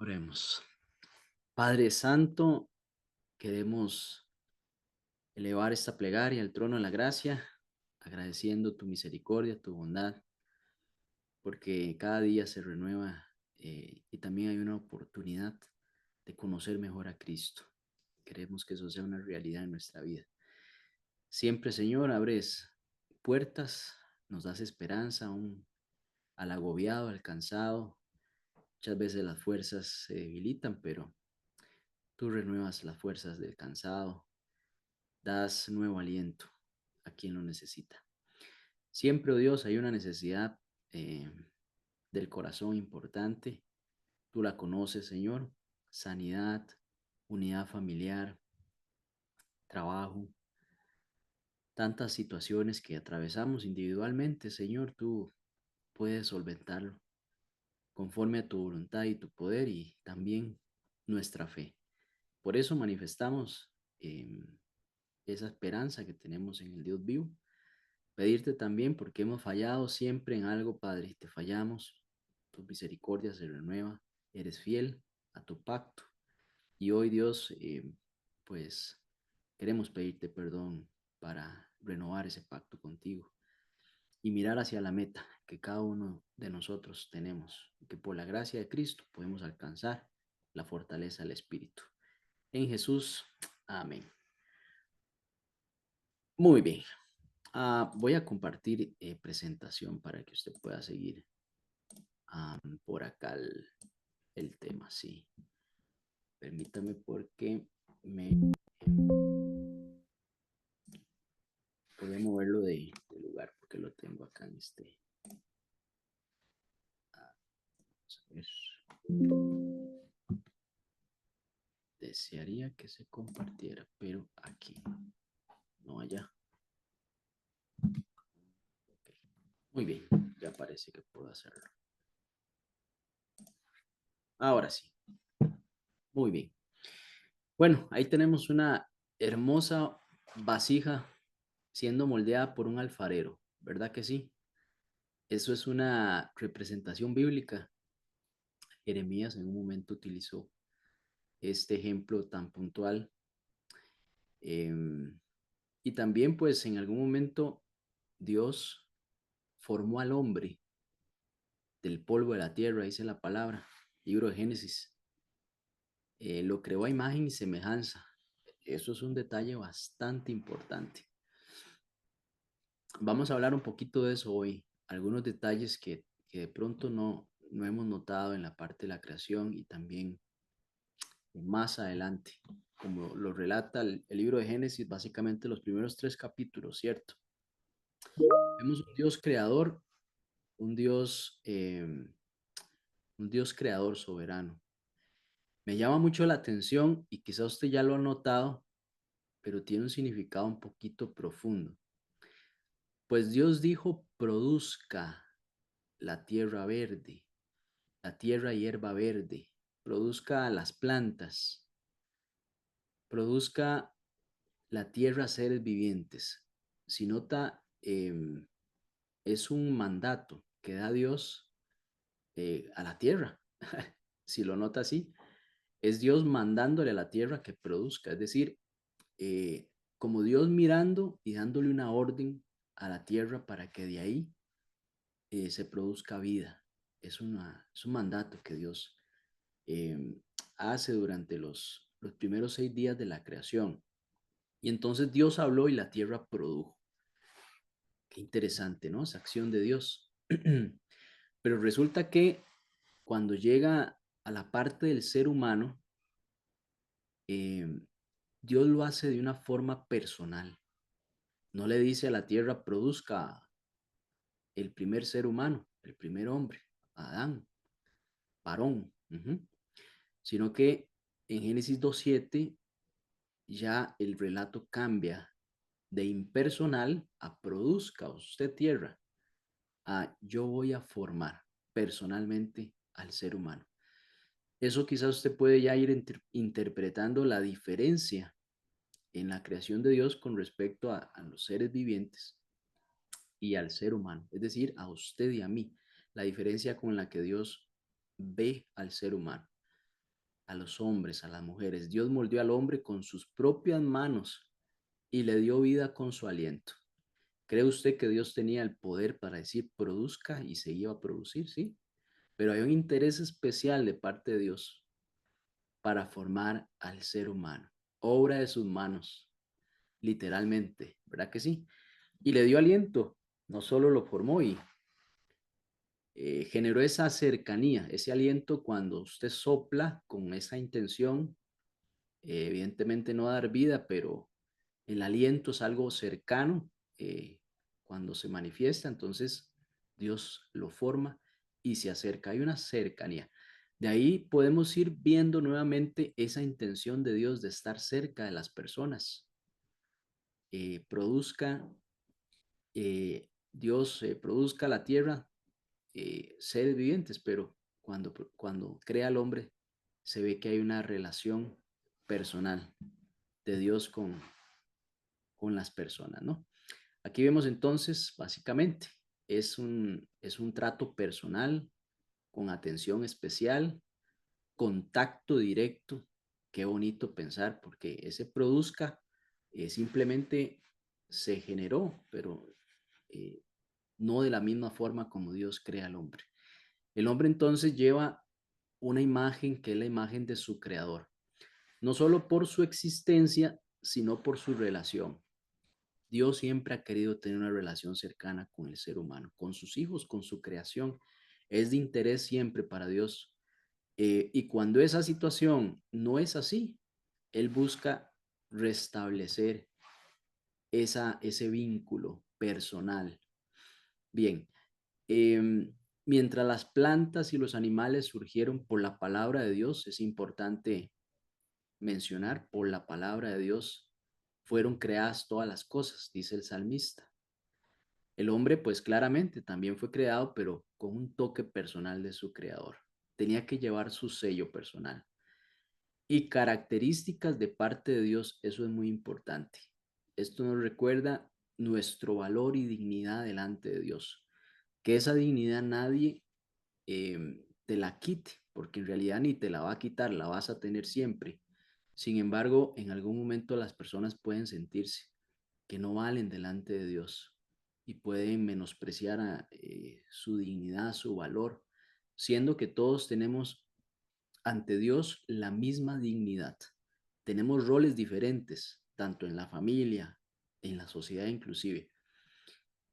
Oremos. Padre Santo, queremos elevar esta plegaria al trono de la gracia, agradeciendo tu misericordia, tu bondad, porque cada día se renueva y también hay una oportunidad de conocer mejor a Cristo. Queremos que eso sea una realidad en nuestra vida. Siempre, Señor, abres puertas, nos das esperanza al agobiado, al cansado. Muchas veces las fuerzas se debilitan, pero tú renuevas las fuerzas del cansado, das nuevo aliento a quien lo necesita. Siempre, oh Dios, hay una necesidad eh, del corazón importante. Tú la conoces, Señor. Sanidad, unidad familiar, trabajo, tantas situaciones que atravesamos individualmente, Señor, tú puedes solventarlo conforme a tu voluntad y tu poder y también nuestra fe. Por eso manifestamos esa esperanza que tenemos en el Dios vivo. Pedirte también porque hemos fallado siempre en algo, Padre, y te fallamos. Tu misericordia se renueva, eres fiel a tu pacto. Y hoy, Dios, pues queremos pedirte perdón para renovar ese pacto contigo y mirar hacia la meta que cada uno de nosotros tenemos, que por la gracia de Cristo podemos alcanzar la fortaleza del Espíritu. En Jesús, amén. Muy bien. Voy a compartir presentación para que usted pueda seguir por acá el tema, sí. Permítame porque me voy a moverlo de lugar porque lo tengo acá en este. Vamos a ver. Desearía que se compartiera, pero aquí, no allá. Okay. Muy bien, ya parece que puedo hacerlo. Ahora sí, muy bien. Bueno, ahí tenemos una hermosa vasija siendo moldeada por un alfarero, ¿verdad que sí? Eso es una representación bíblica. Jeremías en un momento utilizó este ejemplo tan puntual. Y también pues en algún momento Dios formó al hombre del polvo de la tierra, dice la palabra, libro de Génesis. Lo creó a imagen y semejanza. Eso es un detalle bastante importante. Vamos a hablar un poquito de eso hoy, algunos detalles que de pronto no hemos notado en la parte de la creación y también más adelante, como lo relata el libro de Génesis, básicamente los primeros 3 capítulos, ¿cierto? Vemos un Dios, un Dios creador soberano. Me llama mucho la atención y quizá usted ya lo ha notado, pero tiene un significado un poquito profundo. Pues Dios dijo, produzca la tierra verde, la tierra hierba verde, produzca las plantas, produzca la tierra seres vivientes. Si nota, es un mandato que da Dios a la tierra. Si lo nota así, es Dios mandándole a la tierra que produzca. Es decir, eh, como Dios mirando y dándole una orden a la tierra para que de ahí se produzca vida. Es un mandato que Dios eh, hace durante los primeros 6 días de la creación. Y entonces Dios habló y la tierra produjo. Qué interesante, ¿no? Esa acción de Dios. Pero resulta que cuando llega a la parte del ser humano, eh, Dios lo hace de una forma personal. No le dice a la tierra, produzca el primer ser humano, el primer hombre, Adán, varón, sino que en Génesis 2:7 ya el relato cambia de impersonal a produzca usted tierra, a yo voy a formar personalmente al ser humano. Eso quizás usted puede ya ir interpretando la diferencia en la creación de Dios con respecto a los seres vivientes y al ser humano, es decir, a usted y a mí, la diferencia con la que Dios ve al ser humano. a los hombres, a las mujeres. Dios moldeó al hombre con sus propias manos y le dio vida con su aliento. ¿Cree usted que Dios tenía el poder para decir produzca y se iba a producir? Sí, pero hay un interés especial de parte de Dios para formar al ser humano, obra de sus manos, literalmente, ¿verdad que sí? Y le dio aliento, no solo lo formó y generó esa cercanía, ese aliento cuando usted sopla con esa intención, evidentemente no dar vida, pero el aliento es algo cercano cuando se manifiesta, entonces Dios lo forma y se acerca, hay una cercanía. De ahí podemos ir viendo nuevamente esa intención de Dios de estar cerca de las personas. Produzca, Dios produzca la tierra seres vivientes, pero cuando crea al hombre, se ve que hay una relación personal de Dios con las personas, ¿no? Aquí vemos entonces, básicamente, es un trato personal, con atención especial, contacto directo. Qué bonito pensar, porque ese produzca simplemente se generó, pero eh, no de la misma forma como Dios crea al hombre. El hombre entonces lleva una imagen que es la imagen de su creador, no solo por su existencia, sino por su relación. Dios siempre ha querido tener una relación cercana con el ser humano, con sus hijos, con su creación. Es de interés siempre para Dios. Y cuando esa situación no es así, Él busca restablecer ese vínculo personal. Bien, mientras las plantas y los animales surgieron por la palabra de Dios, es importante mencionar, por la palabra de Dios fueron creadas todas las cosas, dice el salmista. El hombre, pues claramente también fue creado, pero con un toque personal de su creador. Tenía que llevar su sello personal. Y características de parte de Dios, eso es muy importante. Esto nos recuerda nuestro valor y dignidad delante de Dios. Que esa dignidad nadie te la quite, porque en realidad ni te la va a quitar, la vas a tener siempre. Sin embargo, en algún momento las personas pueden sentirse que no valen delante de Dios y pueden menospreciar su dignidad, su valor, siendo que todos tenemos ante Dios la misma dignidad. Tenemos roles diferentes, tanto en la familia, en la sociedad inclusive,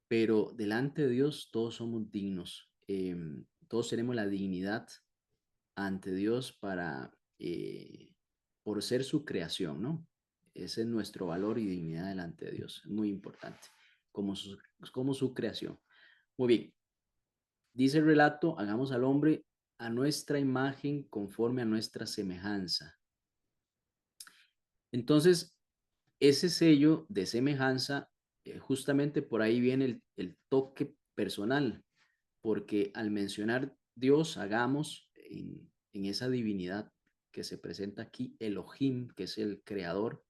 pero delante de Dios todos somos dignos. Todos tenemos la dignidad ante Dios por ser su creación, ¿no? Ese es nuestro valor y dignidad delante de Dios. Es muy importante, como su creación. Muy bien, dice el relato, hagamos al hombre a nuestra imagen conforme a nuestra semejanza. Entonces, ese sello de semejanza, justamente por ahí viene el toque personal, porque al mencionar Dios, hagamos en esa divinidad que se presenta aquí, Elohim, que es el creador,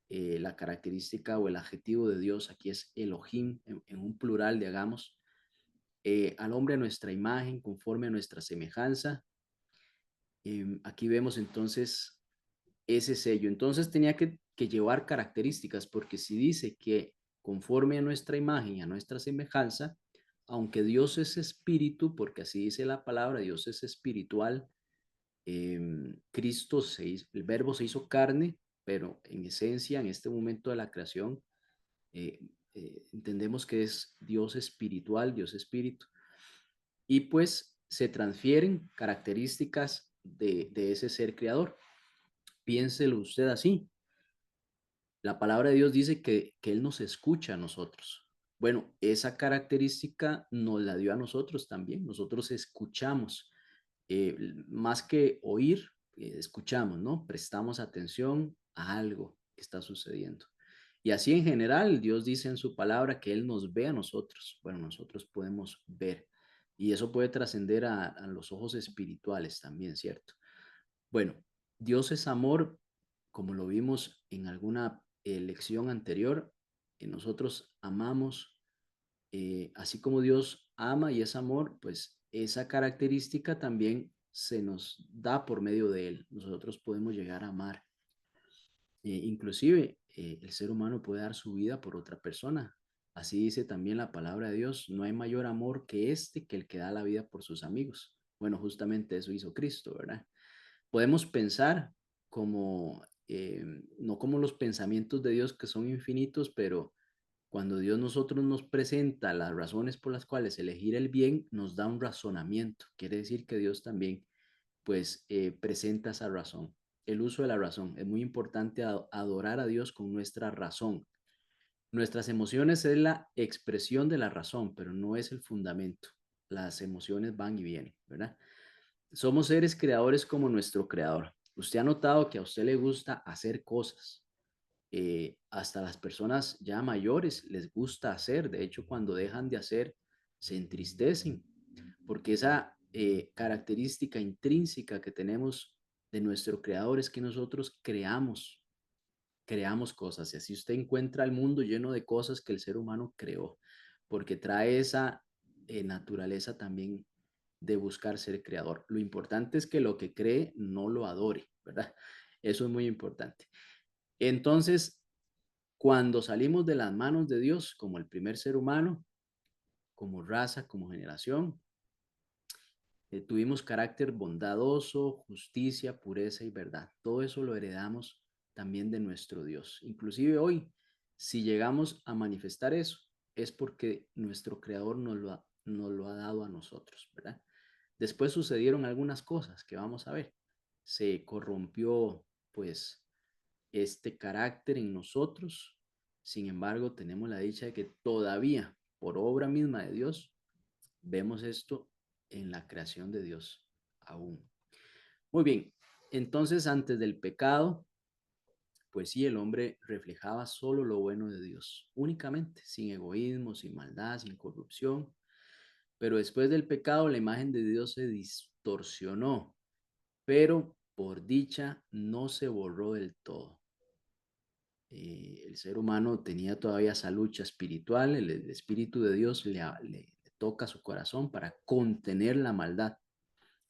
la característica o el adjetivo de Dios aquí es Elohim, en un plural de hagamos, al hombre a nuestra imagen, conforme a nuestra semejanza. Aquí vemos entonces ese sello. Entonces tenía que llevar características, porque si dice que conforme a nuestra imagen y a nuestra semejanza, aunque Dios es espíritu, porque así dice la palabra, Dios es espiritual, Cristo el verbo se hizo carne, pero en esencia, en este momento de la creación, eh, entendemos que es Dios espiritual, Dios espíritu, y pues se transfieren características de ese ser creador. Piénselo usted así. La palabra de Dios dice que Él nos escucha a nosotros. Bueno, esa característica nos la dio a nosotros también. Nosotros escuchamos, más que oír, escuchamos, ¿no? Prestamos atención a algo que está sucediendo. Y así en general, Dios dice en su palabra que Él nos ve a nosotros. Bueno, nosotros podemos ver. Y eso puede trascender a los ojos espirituales también, ¿cierto? Bueno, Dios es amor, como lo vimos en alguna lección anterior, nosotros amamos, así como Dios ama y es amor, pues esa característica también se nos da por medio de Él. Nosotros podemos llegar a amar. Inclusive, el ser humano puede dar su vida por otra persona. Así dice también la palabra de Dios, no hay mayor amor que este, que el que da la vida por sus amigos. Bueno, justamente eso hizo Cristo, ¿verdad? Podemos pensar como, no como los pensamientos de Dios que son infinitos, pero cuando Dios nosotros nos presenta las razones por las cuales elegir el bien, nos da un razonamiento. Quiere decir que Dios también, pues, presenta esa razón. El uso de la razón. Es muy importante adorar a Dios con nuestra razón. Nuestras emociones es la expresión de la razón, pero no es el fundamento. Las emociones van y vienen, ¿verdad? Somos seres creadores como nuestro creador. Usted ha notado que a usted le gusta hacer cosas. Hasta las personas ya mayores les gusta hacer. De hecho, cuando dejan de hacer, se entristecen, porque esa característica intrínseca que tenemos de nuestro creador es que nosotros creamos cosas. Y así usted encuentra el mundo lleno de cosas que el ser humano creó, porque trae esa naturaleza también de buscar ser creador. Lo importante es que lo que cree no lo adore, ¿verdad? Eso es muy importante. Entonces, cuando salimos de las manos de Dios como el primer ser humano, como raza, como generación, tuvimos carácter bondadoso, justicia, pureza y verdad. Todo eso lo heredamos también de nuestro Dios. Inclusive hoy, si llegamos a manifestar eso, es porque nuestro Creador nos lo ha dado a nosotros, ¿verdad? Después sucedieron algunas cosas que vamos a ver. Se corrompió, pues, este carácter en nosotros. Sin embargo, tenemos la dicha de que todavía, por obra misma de Dios, vemos esto en la creación de Dios aún. Muy bien, entonces antes del pecado, pues sí, el hombre reflejaba solo lo bueno de Dios, únicamente, sin egoísmo, sin maldad, sin corrupción. Pero después del pecado, la imagen de Dios se distorsionó, pero por dicha no se borró del todo. El ser humano tenía todavía esa lucha espiritual, el Espíritu de Dios le toca su corazón para contener la maldad.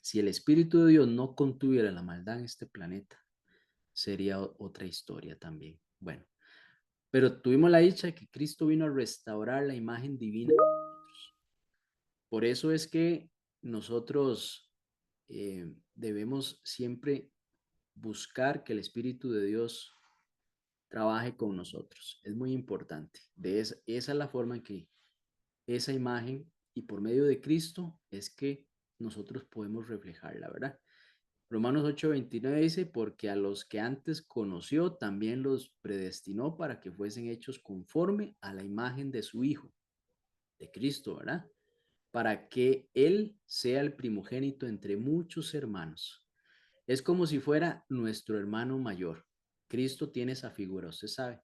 Si el Espíritu de Dios no contuviera la maldad en este planeta, sería otra historia también. Bueno, pero tuvimos la dicha de que Cristo vino a restaurar la imagen divina de nosotros. Por eso es que nosotros debemos siempre buscar que el Espíritu de Dios trabaje con nosotros. Es muy importante. Esa es la forma en que esa imagen y por medio de Cristo es que nosotros podemos reflejarla, ¿verdad? Romanos 8:29 dice, porque a los que antes conoció, también los predestinó para que fuesen hechos conforme a la imagen de su Hijo, de Cristo, ¿verdad? Para que Él sea el primogénito entre muchos hermanos. Es como si fuera nuestro hermano mayor. Cristo tiene esa figura, usted sabe,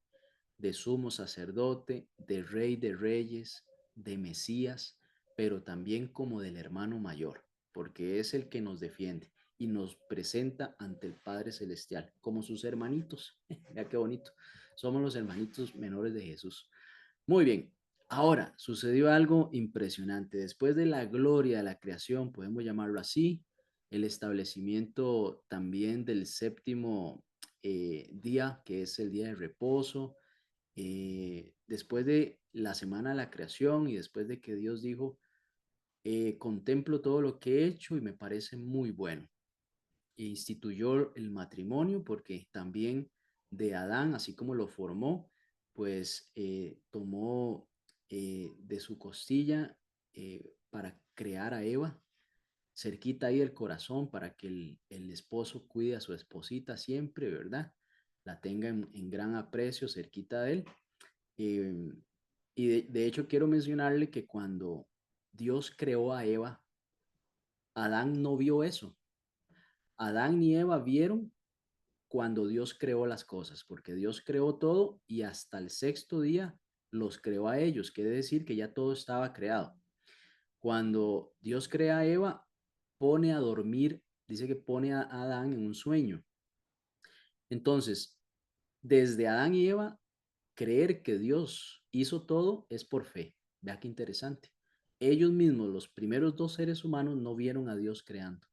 de sumo sacerdote, de rey de reyes, de Mesías, pero también como del hermano mayor, porque es el que nos defiende y nos presenta ante el Padre Celestial como sus hermanitos. Mira qué bonito. Somos los hermanitos menores de Jesús. Muy bien. Ahora, sucedió algo impresionante. Después de la gloria de la creación, podemos llamarlo así, el establecimiento también del séptimo día, que es el día de reposo, después de la semana de la creación y después de que Dios dijo, contemplo todo lo que he hecho y me parece muy bueno. E instituyó el matrimonio porque también de Adán, así como lo formó, pues tomó de su costilla para crear a Eva, cerquita ahí el corazón para que el esposo cuide a su esposita siempre, ¿verdad? La tenga en gran aprecio cerquita de él. Eh, y de hecho quiero mencionarle que cuando Dios creó a Eva, Adán no vio eso. Adán ni Eva vieron cuando Dios creó las cosas, porque Dios creó todo y hasta el sexto día los creó a ellos. Quiere decir que ya todo estaba creado. Cuando Dios crea a Eva, pone a dormir, dice que pone a Adán en un sueño. Entonces, desde Adán y Eva, creer que Dios hizo todo es por fe. Vea qué interesante. Ellos mismos, los primeros dos seres humanos, no vieron a Dios creando.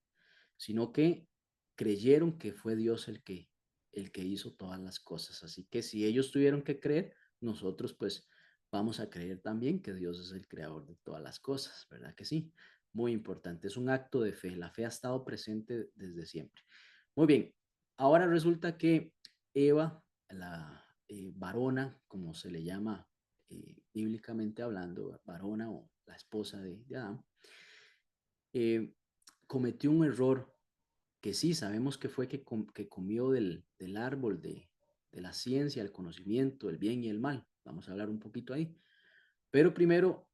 sino que creyeron que fue Dios el que hizo todas las cosas. Así que si ellos tuvieron que creer, nosotros pues vamos a creer también que Dios es el creador de todas las cosas, ¿verdad que sí? Muy importante, es un acto de fe. La fe ha estado presente desde siempre. Muy bien, ahora resulta que Eva, la varona, como se le llama bíblicamente hablando, varona o la esposa de Adán, eh, cometió un error que sí sabemos que fue que comió del árbol de la ciencia, el conocimiento, el bien y el mal. Vamos a hablar un poquito ahí. Pero primero,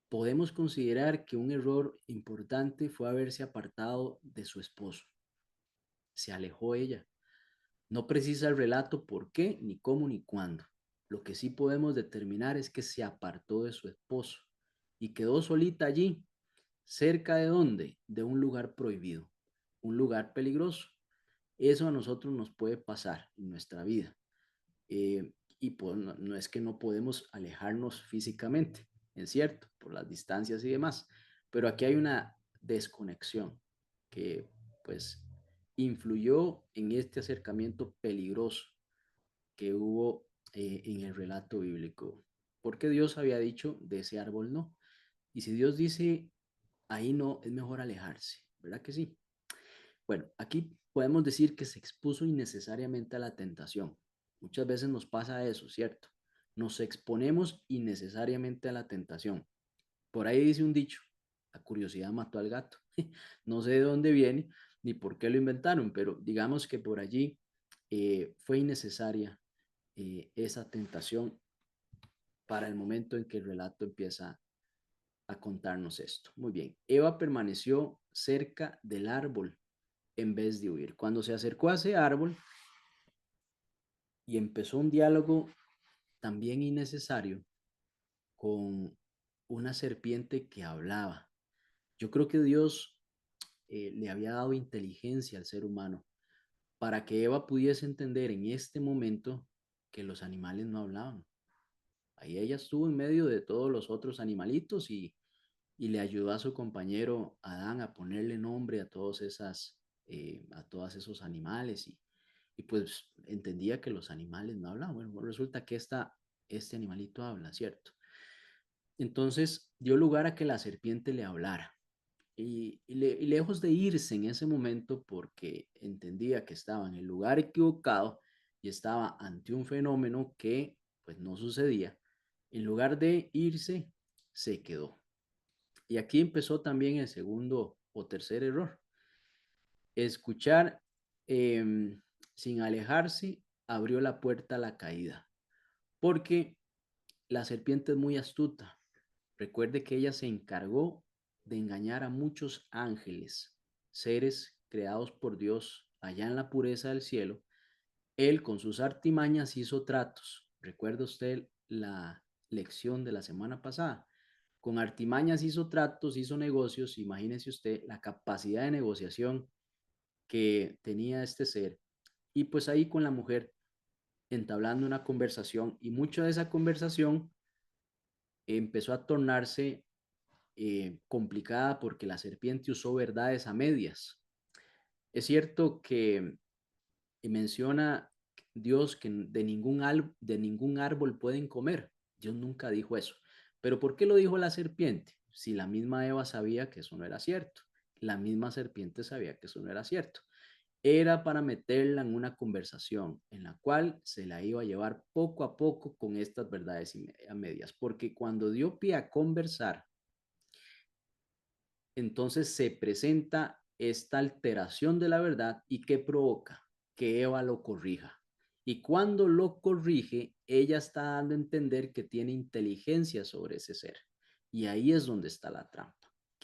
podemos considerar que un error importante fue haberse apartado de su esposo. Se alejó ella. No precisa el relato por qué, ni cómo, ni cuándo. Lo que sí podemos determinar es que se apartó de su esposo y quedó solita allí, cerca de dónde, de un lugar prohibido, un lugar peligroso. Eso a nosotros nos puede pasar en nuestra vida. Y pues no es que no podemos alejarnos físicamente, es cierto, por las distancias y demás, pero aquí hay una desconexión que pues influyó en este acercamiento peligroso que hubo en el relato bíblico, porque Dios había dicho de ese árbol no, y si Dios dice ahí no, es mejor alejarse, ¿verdad que sí? Bueno, aquí podemos decir que se expuso innecesariamente a la tentación. Muchas veces nos pasa eso, ¿cierto? Nos exponemos innecesariamente a la tentación. Por ahí dice un dicho, la curiosidad mató al gato. No sé de dónde viene ni por qué lo inventaron, pero digamos que por allí fue innecesaria esa tentación para el momento en que el relato empieza a contarnos esto. Muy bien, Eva permaneció cerca del árbol en vez de huir. Cuando se acercó a ese árbol y empezó un diálogo también innecesario con una serpiente que hablaba. Yo creo que Dios le había dado inteligencia al ser humano para que Eva pudiese entender en este momento que los animales no hablaban. Ahí ella estuvo en medio de todos los otros animalitos y le ayudó a su compañero Adán a ponerle nombre a a todos esos animales y pues entendía que los animales no hablaban. Bueno, resulta que este animalito habla, ¿cierto? Entonces dio lugar a que la serpiente le hablara y lejos de irse en ese momento porque entendía que estaba en el lugar equivocado y estaba ante un fenómeno que pues no sucedía, en lugar de irse, se quedó. Y aquí empezó también el segundo o tercer error. Escuchar sin alejarse abrió la puerta a la caída, porque la serpiente es muy astuta. Recuerde que ella se encargó de engañar a muchos ángeles, seres creados por Dios allá en la pureza del cielo. Él con sus artimañas hizo tratos. ¿Recuerda usted la lección de la semana pasada? Con artimañas hizo tratos, hizo negocios. Imagínese usted la capacidad de negociación que tenía este ser. Y pues ahí con la mujer entablando una conversación y mucho de esa conversación empezó a tornarse complicada porque la serpiente usó verdades a medias. Es cierto que menciona Dios que de ningún árbol pueden comer. Dios nunca dijo eso. Pero ¿por qué lo dijo la serpiente? Si la misma Eva sabía que eso no era cierto. La misma serpiente sabía que eso no era cierto. Era para meterla en una conversación en la cual se la iba a llevar poco a poco con estas verdades a medias. Porque cuando dio pie a conversar, entonces se presenta esta alteración de la verdad y que provoca que Eva lo corrija. Y cuando lo corrige, ella está dando a entender que tiene inteligencia sobre ese ser. Y ahí es donde está la trampa.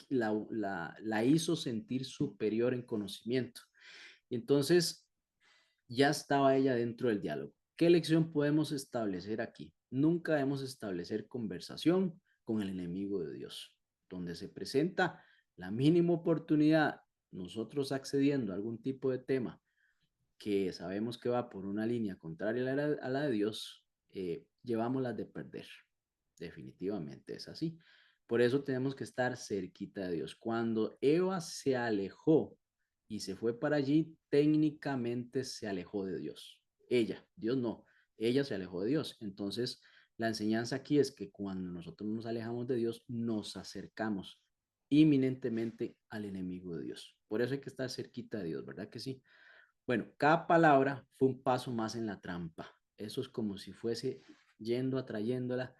La hizo sentir superior en conocimiento. Entonces, ya estaba ella dentro del diálogo. ¿Qué lección podemos establecer aquí? Nunca debemos establecer conversación con el enemigo de Dios, donde se presenta la mínima oportunidad, nosotros accediendo a algún tipo de tema que sabemos que va por una línea contraria a la de Dios, llevamos las de perder. Definitivamente es así. Por eso tenemos que estar cerquita de Dios. Cuando Eva se alejó y se fue para allí, técnicamente se alejó de Dios. Ella, Dios no, ella se alejó de Dios. Entonces, la enseñanza aquí es que cuando nosotros nos alejamos de Dios, nos acercamos inminentemente al enemigo de Dios. Por eso hay que estar cerquita de Dios, ¿verdad que sí? Bueno, cada palabra fue un paso más en la trampa. Eso es como si fuese yendo, atrayéndola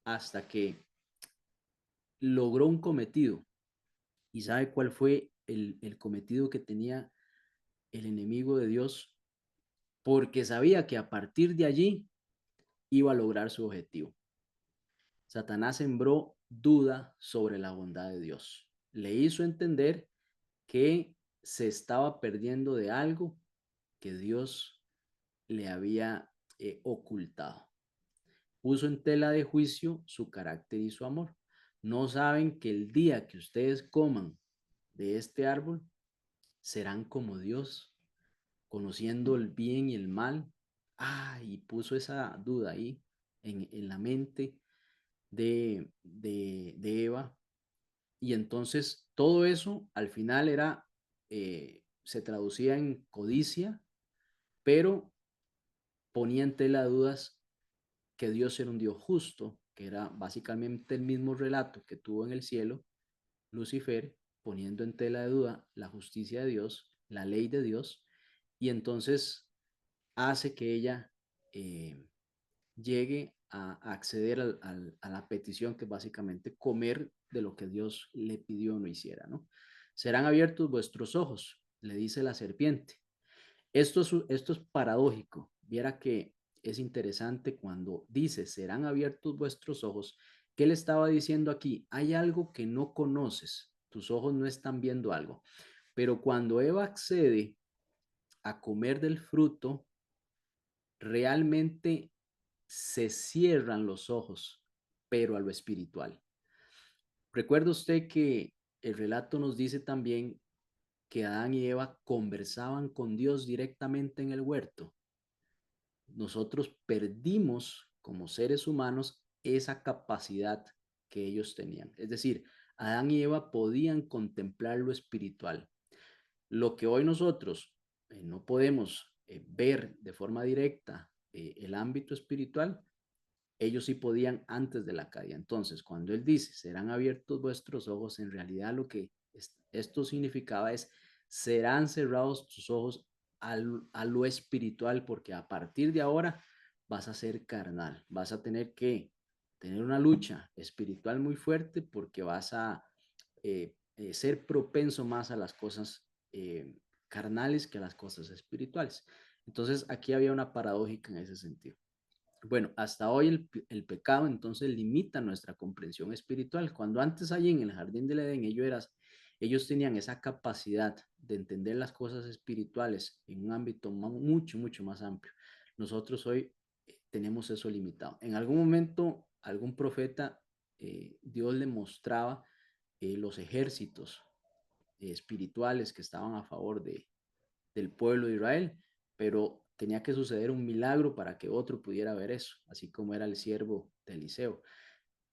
hasta que logró un cometido. ¿Y sabe cuál fue el cometido que tenía el enemigo de Dios? Porque sabía que a partir de allí iba a lograr su objetivo. Satanás sembró duda sobre la bondad de Dios. Le hizo entender que se estaba perdiendo de algo que Dios le había ocultado. Puso en tela de juicio su carácter y su amor. No saben que el día que ustedes coman de este árbol, serán como Dios, conociendo el bien y el mal. Y puso esa duda ahí en la mente de Eva. Y entonces todo eso al final se traducía en codicia, pero ponía en tela de dudas que Dios era un Dios justo, que era básicamente el mismo relato que tuvo en el cielo Lucifer, poniendo en tela de duda la justicia de Dios, la ley de Dios, y entonces hace que ella llegue a acceder a la petición, que es básicamente comer de lo que Dios le pidió no hiciera, ¿no? Serán abiertos vuestros ojos, le dice la serpiente. Esto es paradójico. Viera que es interesante cuando dice, serán abiertos vuestros ojos. ¿Qué le estaba diciendo aquí? Hay algo que no conoces. Tus ojos no están viendo algo. Pero cuando Eva accede a comer del fruto, realmente se cierran los ojos, pero a lo espiritual. Recuerda usted que el relato nos dice también que Adán y Eva conversaban con Dios directamente en el huerto. Nosotros perdimos como seres humanos esa capacidad que ellos tenían. Es decir, Adán y Eva podían contemplar lo espiritual. Lo que hoy nosotros no podemos ver de forma directa, el ámbito espiritual, ellos sí podían antes de la caída. Entonces, cuando él dice, serán abiertos vuestros ojos, en realidad lo que esto significaba es, serán cerrados tus ojos a lo espiritual, porque a partir de ahora vas a ser carnal, vas a tener que tener una lucha espiritual muy fuerte, porque vas a ser propenso más a las cosas carnales que a las cosas espirituales. Entonces, aquí había una paradójica en ese sentido. Bueno, hasta hoy el pecado entonces limita nuestra comprensión espiritual. Cuando antes allí en el jardín del Edén ellos tenían esa capacidad de entender las cosas espirituales en un ámbito mucho, mucho más amplio. Nosotros hoy tenemos eso limitado. En algún momento, algún profeta, Dios le mostraba los ejércitos espirituales que estaban a favor del pueblo de Israel, pero tenía que suceder un milagro para que otro pudiera ver eso, así como era el siervo de Eliseo.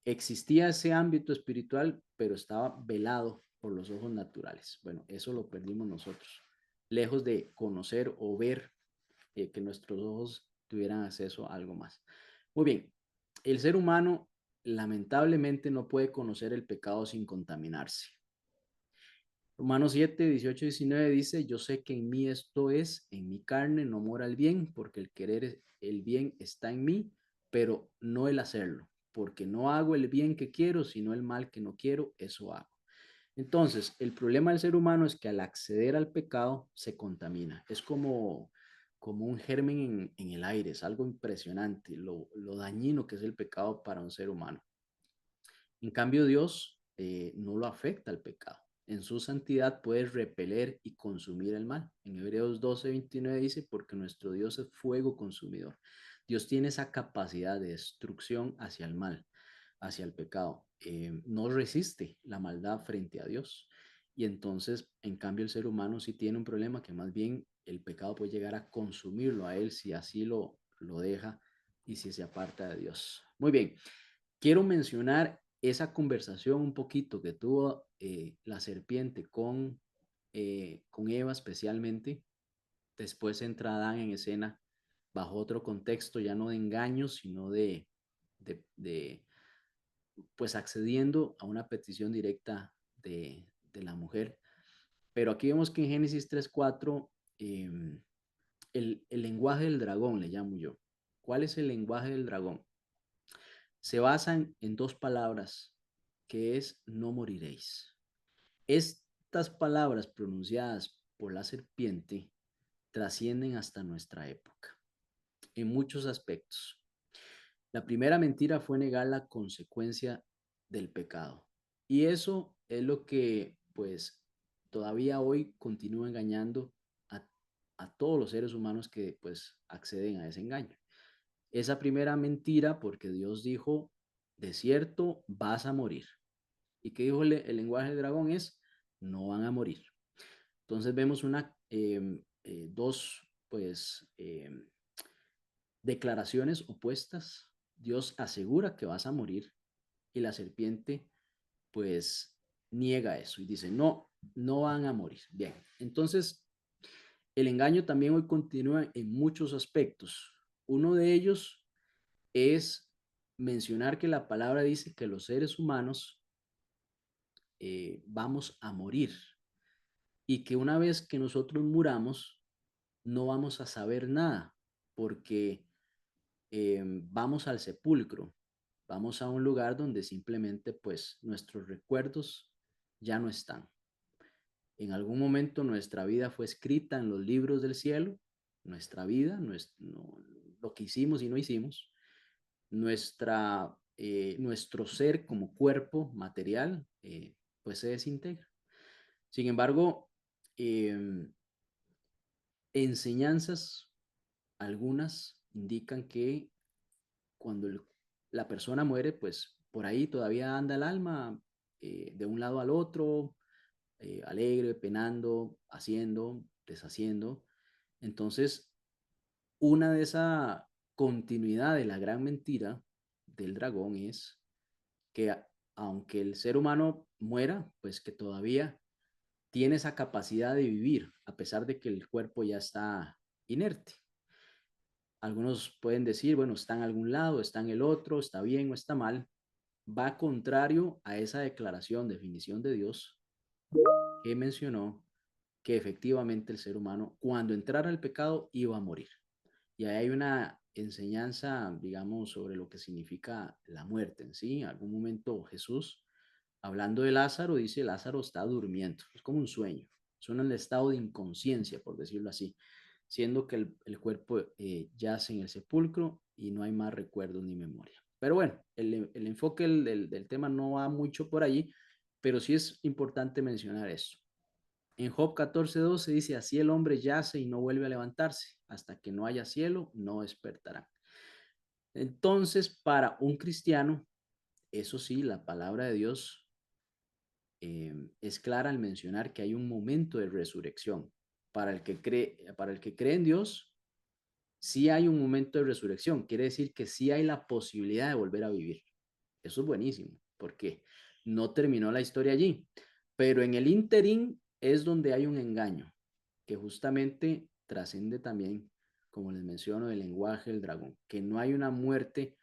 Existía ese ámbito espiritual, pero estaba velado por los ojos naturales. Bueno, eso lo perdimos nosotros, lejos de conocer o ver que nuestros ojos tuvieran acceso a algo más. Muy bien, el ser humano lamentablemente no puede conocer el pecado sin contaminarse. Romanos 7, 18 y 19 dice, yo sé que en mí esto es, en mi carne no mora el bien, porque el querer el bien está en mí, pero no el hacerlo, porque no hago el bien que quiero, sino el mal que no quiero, eso hago. Entonces, el problema del ser humano es que al acceder al pecado se contamina. Es como un germen en el aire, es algo impresionante, lo dañino que es el pecado para un ser humano. En cambio, Dios no lo afecta al pecado. En su santidad puede repeler y consumir el mal. En Hebreos 12:29 dice, porque nuestro Dios es fuego consumidor. Dios tiene esa capacidad de destrucción hacia el mal, hacia el pecado. No resiste la maldad frente a Dios. Y entonces, en cambio, el ser humano sí tiene un problema que más bien el pecado puede llegar a consumirlo a él si así lo deja y si se aparta de Dios. Muy bien. Quiero mencionar esa conversación un poquito que tuvo la serpiente con con Eva especialmente. Después entra Adán en escena bajo otro contexto, ya no de engaños, sino de pues accediendo a una petición directa de la mujer. Pero aquí vemos que en Génesis 3:4, eh, el lenguaje del dragón, le llamo yo. ¿Cuál es el lenguaje del dragón? Se basan en dos palabras, que es no moriréis. Estas palabras pronunciadas por la serpiente trascienden hasta nuestra época, en muchos aspectos. La primera mentira fue negar la consecuencia del pecado. Y eso es lo que, pues, todavía hoy continúa engañando a, a todos los seres humanos que, pues, acceden a ese engaño. Esa primera mentira, porque Dios dijo, de cierto vas a morir. ¿Y qué dijo el lenguaje del dragón? Es, no van a morir. Entonces vemos dos, pues, declaraciones opuestas. Dios asegura que vas a morir y la serpiente, pues, niega eso y dice, no, no van a morir. Bien, entonces, el engaño también hoy continúa en muchos aspectos. Uno de ellos es mencionar que la palabra dice que los seres humanos vamos a morir y que una vez que nosotros muramos, no vamos a saber nada, porque vamos al sepulcro, vamos a un lugar donde simplemente pues nuestros recuerdos ya no están. En algún momento nuestra vida fue escrita en los libros del cielo, nuestra vida, lo que hicimos y no hicimos, nuestro ser como cuerpo material, pues se desintegra. Sin embargo, eh, enseñanzas, algunas indican que cuando la persona muere, pues por ahí todavía anda el alma de un lado al otro, alegre, penando, haciendo, deshaciendo. Entonces, una de esa continuidad de la gran mentira del dragón es que aunque el ser humano muera, pues que todavía tiene esa capacidad de vivir, a pesar de que el cuerpo ya está inerte. Algunos pueden decir, bueno, está en algún lado, está en el otro, está bien o está mal. Va contrario a esa declaración, definición de Dios, que mencionó que efectivamente el ser humano, cuando entrara el pecado, iba a morir. Y ahí hay una enseñanza, digamos, sobre lo que significa la muerte en sí. En algún momento Jesús, hablando de Lázaro, dice, Lázaro está durmiendo, es como un sueño, es un estado de inconsciencia, por decirlo así, siendo que el cuerpo yace en el sepulcro y no hay más recuerdos ni memoria. Pero bueno, el enfoque del tema no va mucho por allí, pero sí es importante mencionar esto. En Job 14:12 dice, así el hombre yace y no vuelve a levantarse, hasta que no haya cielo, no despertará. Entonces, para un cristiano, eso sí, la palabra de Dios es clara al mencionar que hay un momento de resurrección. Para el que cree en Dios, sí hay un momento de resurrección. Quiere decir que sí hay la posibilidad de volver a vivir. Eso es buenísimo, porque no terminó la historia allí. Pero en el interín es donde hay un engaño, que justamente trasciende también, como les menciono, el lenguaje del dragón, que no hay una muerte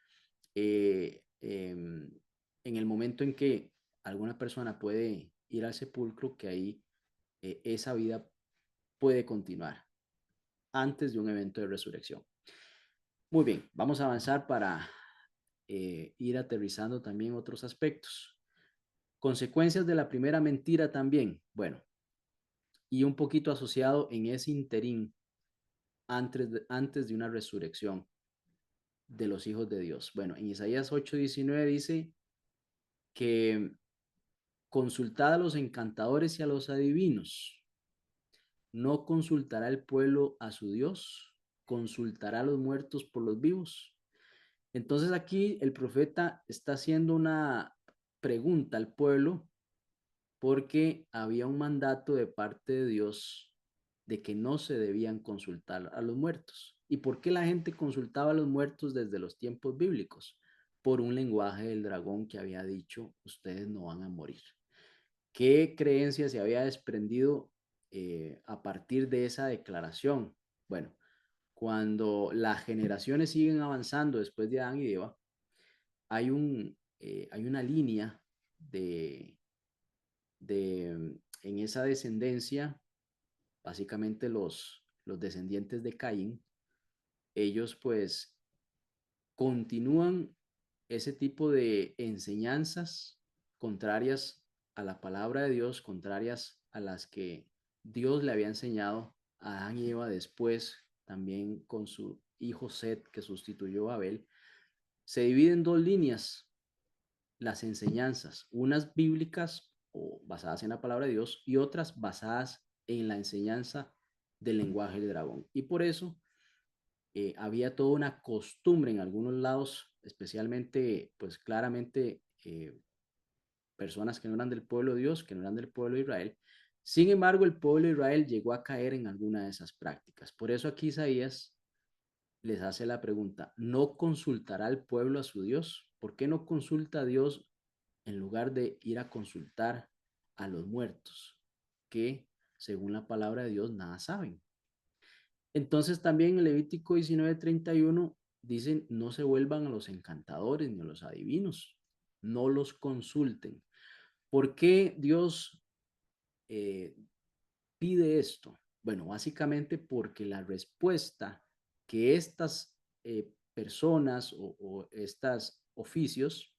en el momento en que alguna persona puede ir al sepulcro, que ahí esa vida puede continuar antes de un evento de resurrección. Muy bien, vamos a avanzar para ir aterrizando también otros aspectos. Consecuencias de la primera mentira también. Bueno, y un poquito asociado en ese interín antes de una resurrección de los hijos de Dios. Bueno, en Isaías 8:19 dice que consultad a los encantadores y a los adivinos. ¿No consultará el pueblo a su Dios? ¿Consultará a los muertos por los vivos? Entonces aquí el profeta está haciendo una pregunta al pueblo porque había un mandato de parte de Dios de que no se debían consultar a los muertos. ¿Y por qué la gente consultaba a los muertos desde los tiempos bíblicos? Por un lenguaje del dragón que había dicho, ustedes no van a morir. ¿Qué creencia se había desprendido a partir de esa declaración? Bueno, cuando las generaciones siguen avanzando después de Adán y Eva, hay una línea de, en esa descendencia, básicamente los descendientes de Caín, ellos pues continúan ese tipo de enseñanzas contrarias a la palabra de Dios, contrarias a las que Dios le había enseñado a Adán y Eva después, también con su hijo Set, que sustituyó a Abel. Se dividen en dos líneas las enseñanzas, unas bíblicas o basadas en la palabra de Dios y otras basadas en la enseñanza del lenguaje del dragón. Y por eso había toda una costumbre en algunos lados, especialmente, pues claramente, personas que no eran del pueblo de Dios, que no eran del pueblo de Israel. Sin embargo, el pueblo de Israel llegó a caer en alguna de esas prácticas. Por eso aquí Isaías les hace la pregunta, ¿no consultará el pueblo a su Dios? ¿Por qué no consulta a Dios en lugar de ir a consultar a los muertos, que según la palabra de Dios nada saben? Entonces también en Levítico 19:31 dicen, no se vuelvan a los encantadores ni a los adivinos, no los consulten. ¿Por qué Dios eh, pide esto? Bueno, básicamente porque la respuesta que estas personas o estos oficios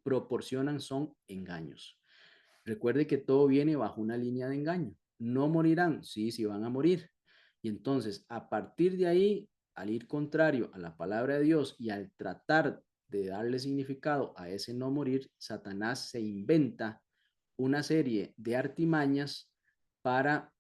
proporcionan son engaños. Recuerde que todo viene bajo una línea de engaño. No morirán, sí, sí van a morir. Y entonces, a partir de ahí, al ir contrario a la palabra de Dios y al tratar de darle significado a ese no morir, Satanás se inventa una serie de artimañas para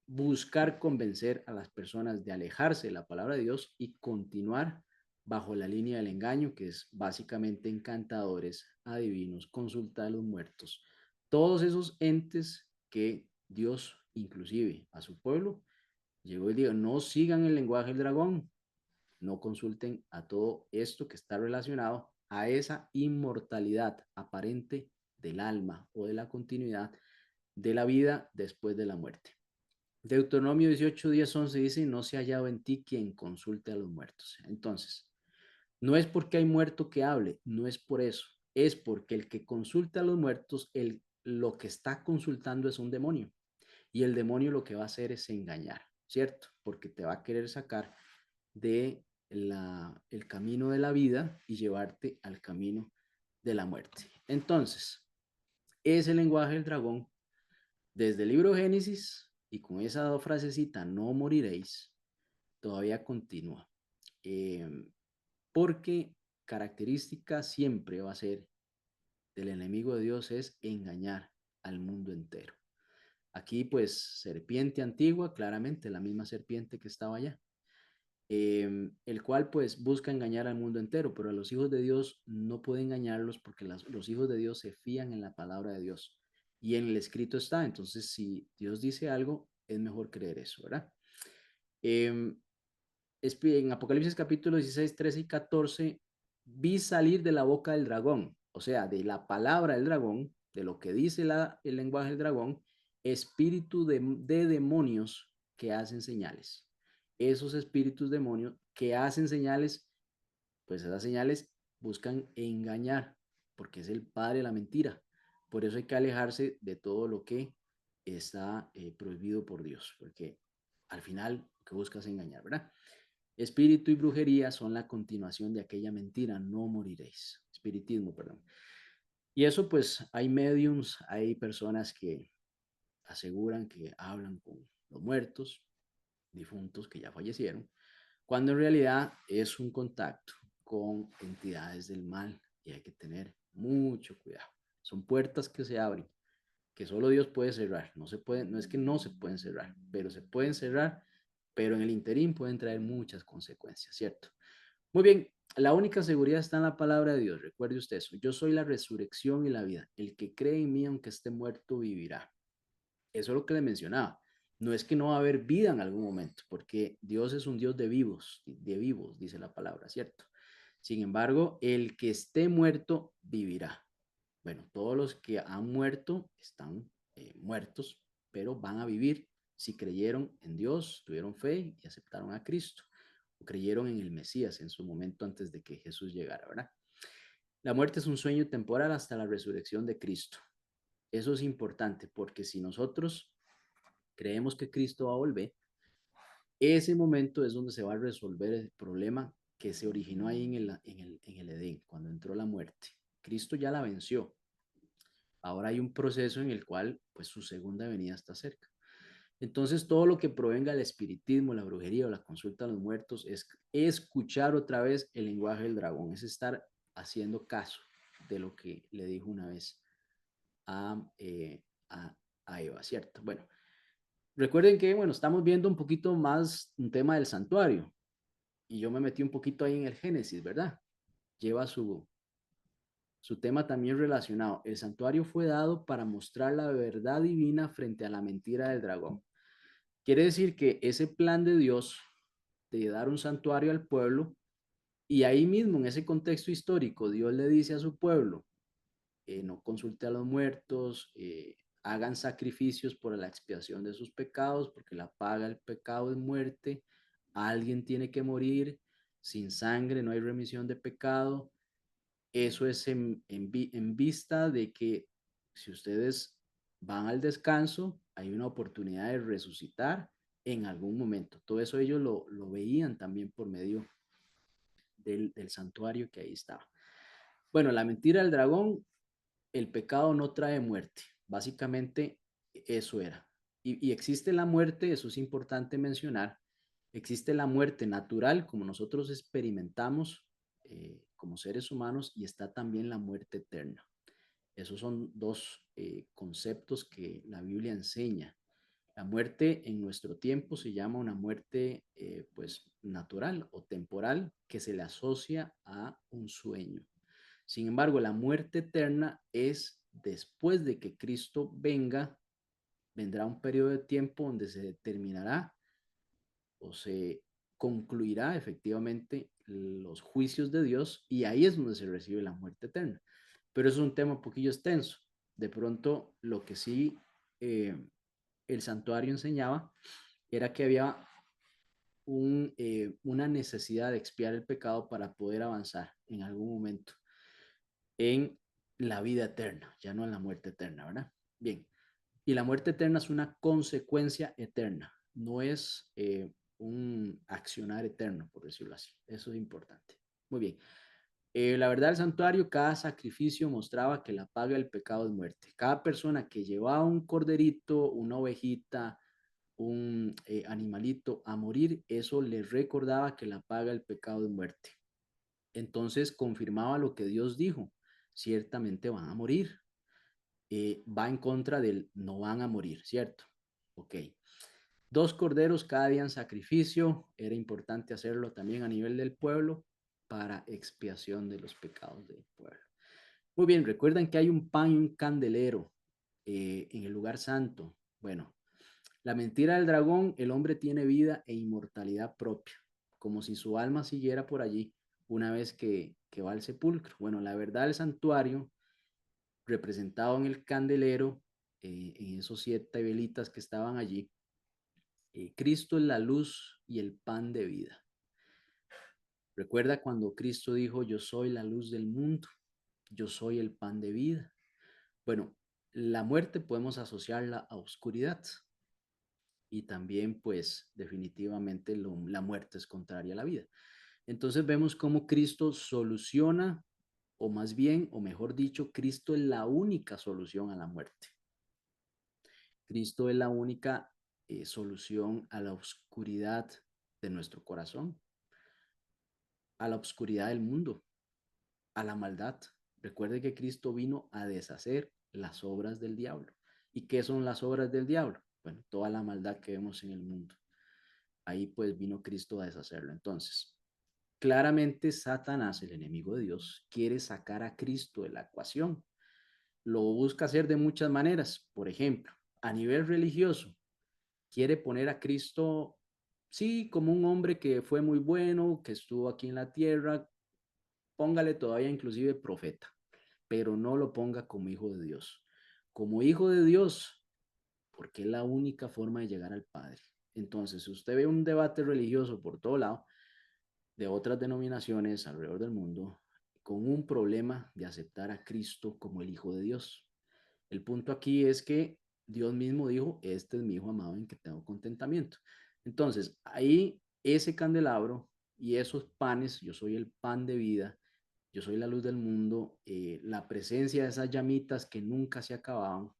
buscar convencer a las personas de alejarse de la palabra de Dios y continuar bajo la línea del engaño, que es básicamente encantadores, adivinos, consulta de los muertos, todos esos entes que Dios, inclusive a su pueblo, llegó y dijo, no sigan el lenguaje del dragón, no consulten a todo esto que está relacionado a esa inmortalidad aparente del alma o de la continuidad de la vida después de la muerte. Deuteronomio 18, 10, 11 dice, no se ha hallado en ti quien consulte a los muertos. Entonces, no es porque hay muerto que hable, no es por eso, es porque el que consulta a los muertos, lo que está consultando es un demonio. Y el demonio lo que va a hacer es engañar, ¿cierto? Porque te va a querer sacar de el camino de la vida y llevarte al camino de la muerte. Entonces, ese lenguaje del dragón, desde el libro Génesis y con esa frasecita, no moriréis, todavía continúa. Eh, porque característica siempre va a ser del enemigo de Dios es engañar al mundo entero. Aquí pues serpiente antigua, claramente la misma serpiente que estaba allá, el cual pues busca engañar al mundo entero, pero a los hijos de Dios no puede engañarlos porque los hijos de Dios se fían en la palabra de Dios y en el escrito está, entonces si Dios dice algo, es mejor creer eso, ¿verdad? Eh, en Apocalipsis capítulo 16, 13 y 14, vi salir de la boca del dragón, o sea, de la palabra del dragón, de lo que dice el lenguaje del dragón, espíritu de demonios que hacen señales. Esos espíritus demonios que hacen señales, pues esas señales buscan engañar, porque es el padre de la mentira. Por eso hay que alejarse de todo lo que está prohibido por Dios, porque al final lo que busca es engañar, ¿verdad? Espíritu y brujería son la continuación de aquella mentira, no moriréis. Espiritismo, perdón. Y eso pues hay mediums, hay personas que aseguran que hablan con los muertos, difuntos que ya fallecieron, cuando en realidad es un contacto con entidades del mal y hay que tener mucho cuidado. Son puertas que se abren, que solo Dios puede cerrar. No se puede, no es que no se pueden cerrar, pero se pueden cerrar, pero en el interín pueden traer muchas consecuencias, ¿cierto? Muy bien, la única seguridad está en la palabra de Dios. Recuerde usted eso. Yo soy la resurrección y la vida. El que cree en mí, aunque esté muerto, vivirá. Eso es lo que le mencionaba. No es que no va a haber vida en algún momento, porque Dios es un Dios de vivos, dice la palabra, ¿cierto? Sin embargo, el que esté muerto, vivirá. Bueno, todos los que han muerto están muertos, pero van a vivir si creyeron en Dios, tuvieron fe y aceptaron a Cristo, o creyeron en el Mesías en su momento antes de que Jesús llegara, ¿verdad? La muerte es un sueño temporal hasta la resurrección de Cristo. Eso es importante porque si nosotros creemos que Cristo va a volver, ese momento es donde se va a resolver el problema que se originó ahí en el Edén, cuando entró la muerte. Cristo ya la venció. Ahora hay un proceso en el cual pues su segunda venida está cerca. Entonces todo lo que provenga del espiritismo, la brujería o la consulta a los muertos es escuchar otra vez el lenguaje del dragón, es estar haciendo caso de lo que le dijo una vez a, eh, a, a Eva, ¿cierto? Bueno, recuerden que, bueno, estamos viendo un poquito más un tema del santuario y yo me metí un poquito ahí en el Génesis, ¿verdad? Lleva su tema también relacionado. El santuario fue dado para mostrar la verdad divina frente a la mentira del dragón. Quiere decir que ese plan de Dios de dar un santuario al pueblo, y ahí mismo en ese contexto histórico, Dios le dice a su pueblo, no consulte a los muertos, hagan sacrificios por la expiación de sus pecados, porque la paga del pecado es muerte, alguien tiene que morir, sin sangre no hay remisión de pecado. Eso es en vista de que si ustedes van al descanso, hay una oportunidad de resucitar en algún momento. Todo eso ellos lo veían también por medio del santuario que ahí estaba. Bueno, la mentira del dragón, el pecado no trae muerte. Básicamente eso era. Y existe la muerte, eso es importante mencionar. Existe la muerte natural, como nosotros experimentamos como seres humanos, y está también la muerte eterna. Esos son dos conceptos que la Biblia enseña. La muerte en nuestro tiempo se llama una muerte pues natural o temporal que se le asocia a un sueño. Sin embargo, la muerte eterna es después de que Cristo venga, vendrá un periodo de tiempo donde se determinará o se concluirá efectivamente los juicios de Dios y ahí es donde se recibe la muerte eterna. Pero es un tema un poquillo extenso. De pronto, lo que sí el santuario enseñaba era que había una necesidad de expiar el pecado para poder avanzar en algún momento en la vida eterna, ya no en la muerte eterna, ¿verdad? Bien, y la muerte eterna es una consecuencia eterna, no es un accionar eterno, por decirlo así. Eso es importante. Muy bien. La verdad del santuario, cada sacrificio mostraba que la paga del pecado es muerte. Cada persona que llevaba un corderito, una ovejita, un animalito a morir, eso le recordaba que la paga del pecado es muerte. Entonces confirmaba lo que Dios dijo, ciertamente van a morir. Va en contra del no van a morir, ¿cierto? Ok. 2 corderos cada día en sacrificio, era importante hacerlo también a nivel del pueblo para expiación de los pecados del pueblo. Muy bien, recuerdan que hay un pan y un candelero en el lugar santo. Bueno, la mentira del dragón, el hombre tiene vida e inmortalidad propia, como si su alma siguiera por allí una vez que va al sepulcro. Bueno, la verdad del santuario, representado en el candelero, en esos 7 velitas que estaban allí, Cristo es la luz y el pan de vida. Recuerda cuando Cristo dijo, yo soy la luz del mundo, yo soy el pan de vida. Bueno, la muerte podemos asociarla a oscuridad y también pues definitivamente la muerte es contraria a la vida. Entonces vemos cómo Cristo soluciona, o más bien, o mejor dicho, Cristo es la única solución a la muerte. Cristo es la única solución a la oscuridad de nuestro corazón, a la oscuridad del mundo, a la maldad. Recuerde que Cristo vino a deshacer las obras del diablo. ¿Y qué son las obras del diablo? Bueno, toda la maldad que vemos en el mundo. Ahí pues vino Cristo a deshacerlo. Entonces, claramente Satanás, el enemigo de Dios, quiere sacar a Cristo de la ecuación. Lo busca hacer de muchas maneras. Por ejemplo, a nivel religioso, quiere poner a Cristo, sí, como un hombre que fue muy bueno, que estuvo aquí en la tierra, póngale todavía inclusive profeta, pero no lo ponga como hijo de Dios. Como hijo de Dios, porque es la única forma de llegar al Padre. Entonces, si usted ve un debate religioso por todo lado, de otras denominaciones alrededor del mundo, con un problema de aceptar a Cristo como el Hijo de Dios. El punto aquí es que Dios mismo dijo, este es mi Hijo amado en que tengo contentamiento. Entonces, ahí ese candelabro y esos panes, yo soy el pan de vida, yo soy la luz del mundo, la presencia de esas llamitas que nunca se acababan,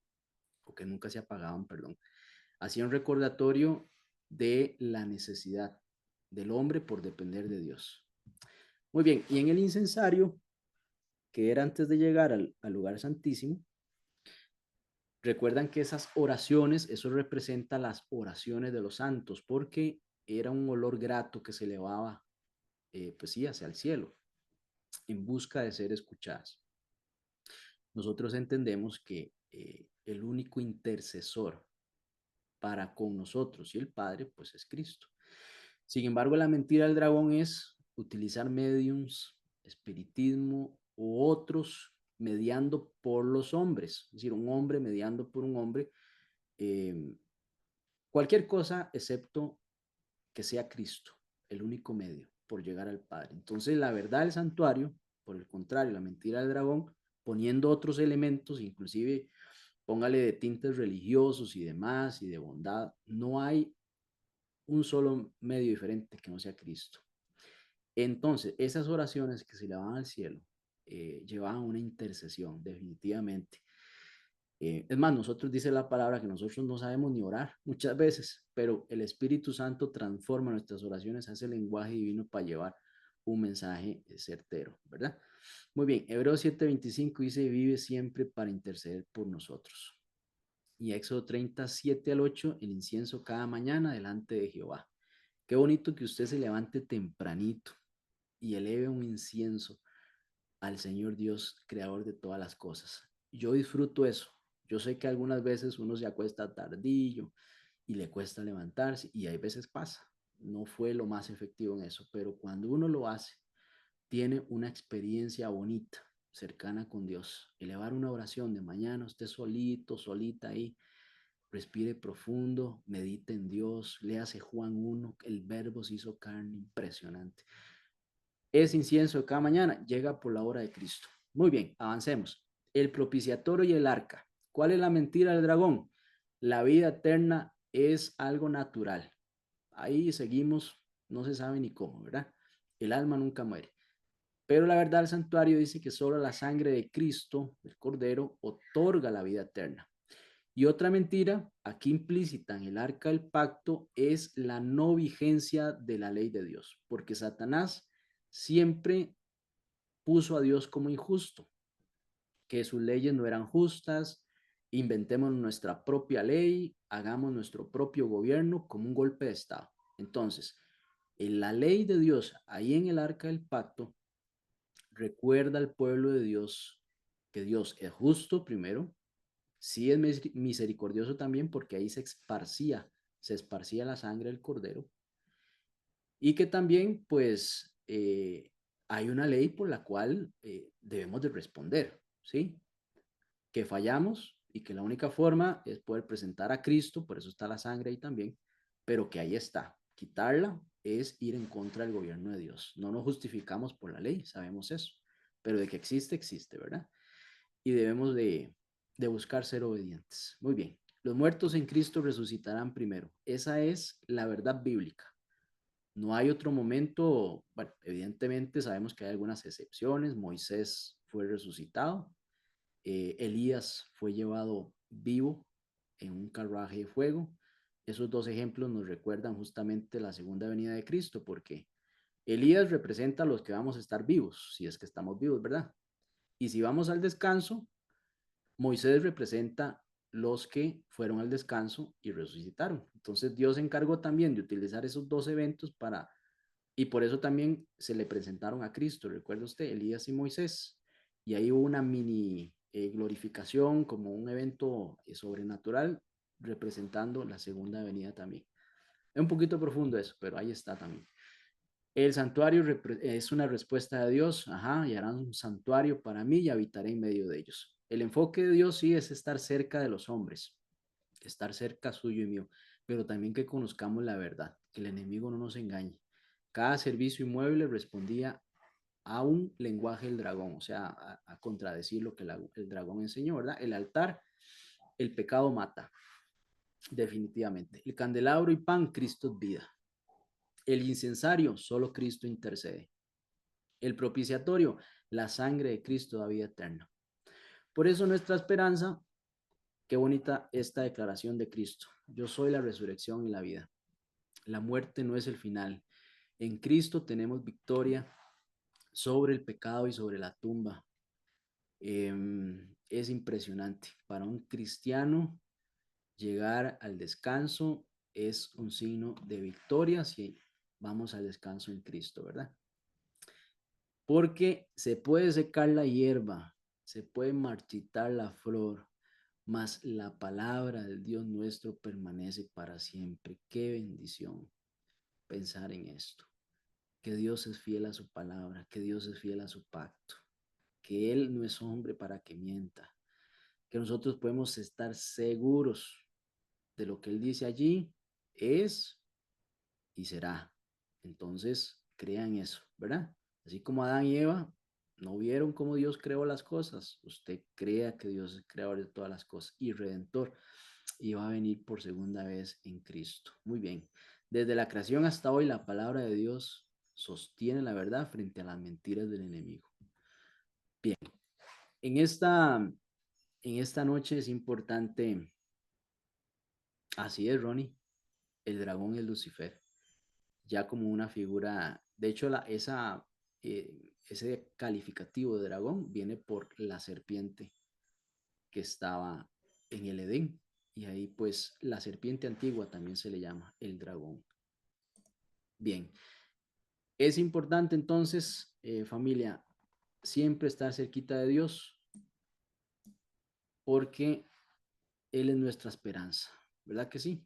o que nunca se apagaban, perdón, hacía un recordatorio de la necesidad del hombre por depender de Dios. Muy bien, y en el incensario, que era antes de llegar al lugar santísimo, recuerdan que esas oraciones, eso representa las oraciones de los santos, porque era un olor grato que se elevaba, pues sí, hacia el cielo, en busca de ser escuchadas. Nosotros entendemos que el único intercesor para con nosotros y el Padre, pues es Cristo. Sin embargo, la mentira del dragón es utilizar mediums, espiritismo u otros mediando por los hombres, es decir, un hombre mediando por un hombre, eh, cualquier cosa excepto que sea Cristo, el único medio por llegar al Padre. Entonces, la verdad del santuario, por el contrario, la mentira del dragón, poniendo otros elementos, inclusive póngale de tintes religiosos y demás y de bondad, no hay un solo medio diferente que no sea Cristo. Entonces, esas oraciones que se elevaban al cielo llevaban una intercesión, definitivamente. Es más, nosotros dice la palabra que nosotros no sabemos ni orar muchas veces, pero el Espíritu Santo transforma nuestras oraciones, hace el lenguaje divino para llevar un mensaje certero, ¿verdad? Muy bien, Hebreos 7:25 dice, vive siempre para interceder por nosotros. Y Éxodo 37 al 8, el incienso cada mañana delante de Jehová. Qué bonito que usted se levante tempranito y eleve un incienso al Señor Dios, creador de todas las cosas. Yo disfruto eso. Yo sé que algunas veces uno se acuesta tardillo y le cuesta levantarse y hay veces pasa. No fue lo más efectivo en eso, pero cuando uno lo hace, tiene una experiencia bonita, cercana con Dios. Elevar una oración de mañana, usted solito, solita ahí, respire profundo, medite en Dios, léase Juan 1, el verbo se hizo carne, impresionante. Ese incienso de cada mañana llega por la hora de Cristo. Muy bien, avancemos. El propiciatorio y el arca. ¿Cuál es la mentira del dragón? La vida eterna es algo natural. Ahí seguimos, no se sabe ni cómo, ¿verdad? El alma nunca muere. Pero la verdad, el santuario dice que solo la sangre de Cristo, el Cordero, otorga la vida eterna. Y otra mentira, aquí implícita en el arca del pacto, es la no vigencia de la ley de Dios, porque Satanás siempre puso a Dios como injusto, que sus leyes no eran justas, inventemos nuestra propia ley, hagamos nuestro propio gobierno como un golpe de Estado. Entonces, en la ley de Dios, ahí en el arca del pacto, recuerda al pueblo de Dios que Dios es justo primero, sí es misericordioso también porque ahí se esparcía la sangre del cordero y que también pues hay una ley por la cual debemos de responder, ¿sí? Que fallamos y que la única forma es poder presentar a Cristo, por eso está la sangre ahí también, pero que ahí está. Quitarla es ir en contra del gobierno de Dios. No nos justificamos por la ley, sabemos eso, pero de que existe, existe, ¿verdad? Y debemos de buscar ser obedientes. Muy bien, los muertos en Cristo resucitarán primero. Esa es la verdad bíblica. No hay otro momento, bueno, evidentemente sabemos que hay algunas excepciones. Moisés fue resucitado, Elías fue llevado vivo en un carruaje de fuego. Esos dos ejemplos nos recuerdan justamente la segunda venida de Cristo, porque Elías representa a los que vamos a estar vivos, si es que estamos vivos, ¿verdad? Y si vamos al descanso, Moisés representa los que fueron al descanso y resucitaron. Entonces Dios se encargó también de utilizar esos dos eventos para, y por eso también se le presentaron a Cristo, recuerda usted, Elías y Moisés. Y ahí hubo una mini glorificación como un evento sobrenatural representando la segunda venida también. Es un poquito profundo eso, pero ahí está también. El santuario es una respuesta de Dios, ajá, y harán un santuario para mí y habitaré en medio de ellos. El enfoque de Dios sí es estar cerca de los hombres. estar cerca suyo y mío, pero también que conozcamos la verdad, que el enemigo no nos engañe. Cada servicio inmueble respondía a un lenguaje del dragón, o sea, a contradecir lo que el dragón enseñó, ¿verdad? El altar, el pecado mata, definitivamente. El candelabro y pan, Cristo es vida. El incensario, solo Cristo intercede. El propiciatorio, la sangre de Cristo da vida eterna. Por eso nuestra esperanza, qué bonita esta declaración de Cristo. Yo soy la resurrección y la vida. La muerte no es el final. En Cristo tenemos victoria sobre el pecado y sobre la tumba. Es impresionante. Para un cristiano, llegar al descanso es un signo de victoria si vamos al descanso en Cristo, ¿verdad? Porque se puede secar la hierba, se puede marchitar la flor, mas la palabra del Dios nuestro permanece para siempre. Qué bendición pensar en esto, que Dios es fiel a su palabra, que Dios es fiel a su pacto, que Él no es hombre para que mienta, que nosotros podemos estar seguros de lo que Él dice allí es y será. Entonces, crean eso, ¿verdad? Así como Adán y Eva no vieron cómo Dios creó las cosas, usted crea que Dios es creador de todas las cosas y redentor y va a venir por segunda vez en Cristo. Muy bien. Desde la creación hasta hoy, la palabra de Dios sostiene la verdad frente a las mentiras del enemigo. Bien, en esta noche es importante, así es, Ronnie, el dragón es Lucifer, ya como una figura, de hecho, ese calificativo de dragón viene por la serpiente que estaba en el Edén, y ahí pues la serpiente antigua también se le llama el dragón. Bien, es importante entonces, familia, siempre estar cerquita de Dios, porque Él es nuestra esperanza, ¿verdad que sí?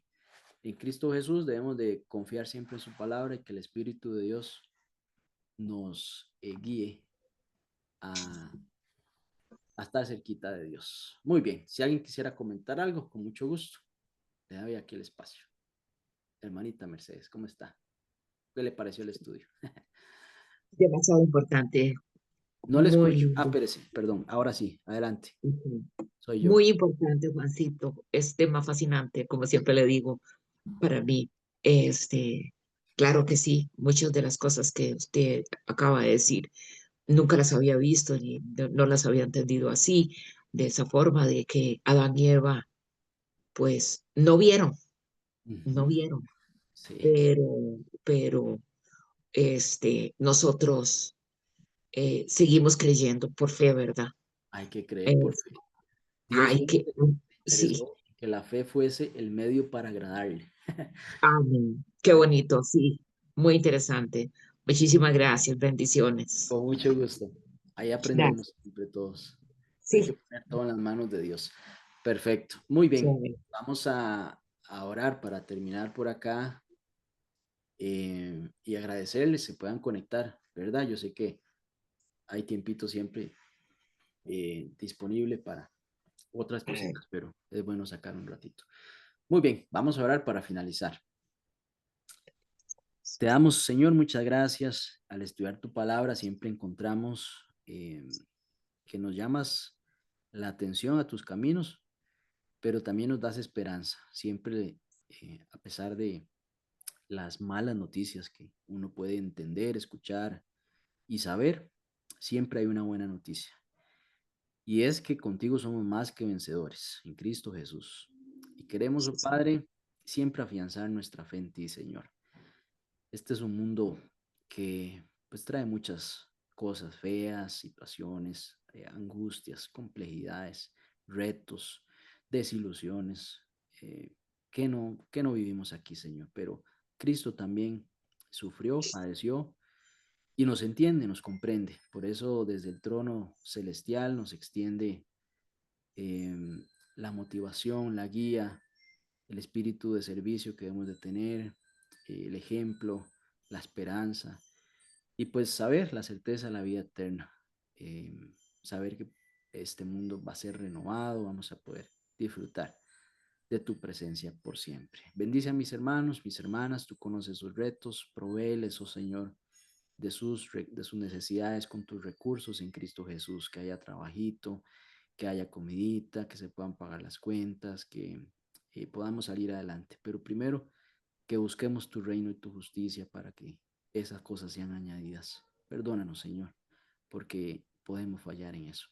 En Cristo Jesús debemos de confiar siempre en su palabra y que el Espíritu de Dios nos guíe a, a estar cerquita de Dios. Muy bien, si alguien quisiera comentar algo, con mucho gusto, le doy aquí el espacio. Hermanita Mercedes, ¿cómo está? ¿Qué le pareció el estudio? Demasiado importante, No le muy escucho. Ah, lindo. espérese, perdón. Ahora sí, adelante. Ujú. Soy yo. Muy importante, Juancito. Es tema fascinante, como siempre le digo, para mí. Este, claro que sí, muchas de las cosas que usted acaba de decir, nunca las había visto ni no las había entendido así, de esa forma de que Adán y Eva, pues, no Ujú. vieron, Sí, pero, pero, nosotros seguimos creyendo por fe, ¿verdad? hay que creer por Es- fe. Dios hay siempre que, se sí. interesó en que la fe fuese el medio para agradarle. Amén. Qué Hay- bonito, sí. Muy interesante. Muchísimas gracias. Bendiciones. Con mucho gusto. Ahí Gracias. aprendemos entre todos. Hay que Sí. poner todo en las manos de Dios. Perfecto. Muy bien. Chévere. Vamos a orar para terminar por acá y agradecerles se puedan conectar, ¿verdad? Yo sé que hay tiempito siempre disponible para otras cositas, pero es bueno sacar un ratito. Muy bien, vamos a orar para finalizar. Te damos, Señor, muchas gracias. Al estudiar tu palabra siempre encontramos que nos llamas la atención a tus caminos, pero también nos das esperanza, siempre a pesar de las malas noticias que uno puede entender, escuchar y saber, siempre hay una buena noticia. Y es que contigo somos más que vencedores en Cristo Jesús. Y queremos, oh Padre, siempre afianzar nuestra fe en ti, Señor. Este es un mundo que pues trae muchas cosas feas, situaciones, angustias, complejidades, retos, desilusiones, eh, que no vivimos aquí, Señor. Pero Cristo también sufrió, padeció y nos entiende, nos comprende. Por eso desde el trono celestial nos extiende la motivación, la guía, el espíritu de servicio que debemos de tener, el ejemplo, la esperanza y pues saber la certeza de la vida eterna, saber que este mundo va a ser renovado, vamos a poder disfrutar. de tu presencia por siempre. Bendice a mis hermanos, mis hermanas, tú conoces sus retos, provéeles, oh Señor, de sus necesidades con tus recursos en Cristo Jesús, que haya trabajito, que haya comidita, que se puedan pagar las cuentas, que podamos salir adelante. Pero primero, que busquemos tu reino y tu justicia para que esas cosas sean añadidas. Perdónanos, Señor, porque podemos fallar en eso.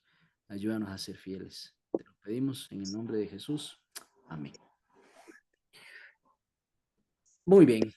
Ayúdanos a ser fieles. Te lo pedimos en el nombre de Jesús. Amén. Muy bien.